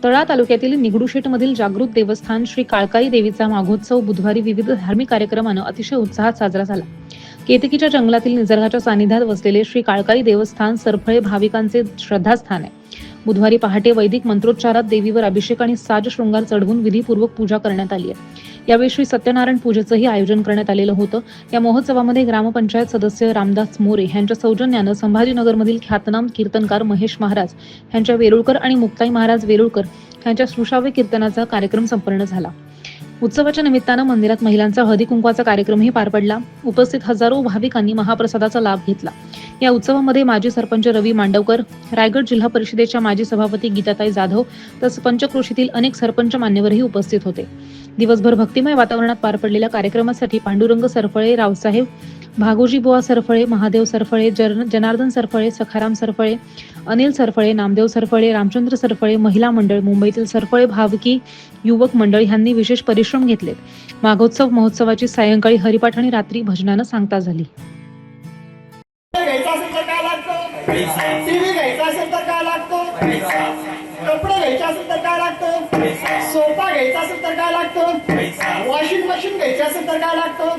तळा तालुक्यातील निगडूशेठमधील जागृत देवस्थान श्री काळकाई देवीचा माघोत्सव बुधवारी विविध धार्मिक कार्यक्रमानं अतिशय उत्साहात साजरा झाला. केतकीच्या जंगलातील निसर्गाच्या सानिध्यात वसलेले श्री काळकाई देवस्थान सरफळे भाविकांचे श्रद्धास्थान आहे. बुधवारी पहाटे वैदिक मंत्रोच्चारात देवीवर अभिषेक आणि साज शृंगार चढवून विधीपूर्वक पूजा करण्यात आली आहे. यावेळी श्री सत्यनारायण पूजेचंही आयोजन करण्यात आलेलं होतं. या महोत्सवामध्ये ग्रामपंचायत सदस्य रामदास मोरे यांच्या सौजन्यानं संभाजीनगरमधील ख्यातनाम कीर्तनकार महेश महाराज यांच्या वेरुळकर आणि मुक्ताई महाराज वेरुळकर यांच्या सुश्राव्य कीर्तनाचा कार्यक्रम संपन्न झाला. उत्सवाच्या निमित्तानं मंदिरात महिलांचा हळदी कुंकवाचा कार्यक्रमही पार पडला. उपस्थित हजारो भाविकांनी महाप्रसादाचा लाभ घेतला. या उत्सवामध्ये माजी सरपंच रवी मांडवकर, रायगड जिल्हा परिषदेच्या माजी सभापती गीताताई जाधव तसंच पंचक्रोशीतील अनेक सरपंच मान्यवरही उपस्थित होते. दिवसभर भक्तिमय वातावरणात पार पडलेल्या कार्यक्रमासाठी पांडुरंग सरफळे, रावसाहेब, भागोजी बुवा सरफळे, महादेव सरफळे, जनार्दन सरफळे, सखाराम सरफळे, अनिल सरफळे, नामदेव सरफळे, रामचंद्र सरफळे, महिला मंडळ, मुंबईतील सरफळे भावकी युवक मंडळ यांनी विशेष परिश्रम घेतलेत. माघोत्सव महोत्सवाची सायंकाळी हरिपाठ आणि रात्री भजनानं सांगता झाली. टीव्ही घ्यायचा असेल तर काय लागतो, कपडे घ्यायचे असेल तर काय लागतो, सोफा घ्यायचा असेल तर काय लागतो, वॉशिंग मशीन घ्यायची असेल तर काय लागतो.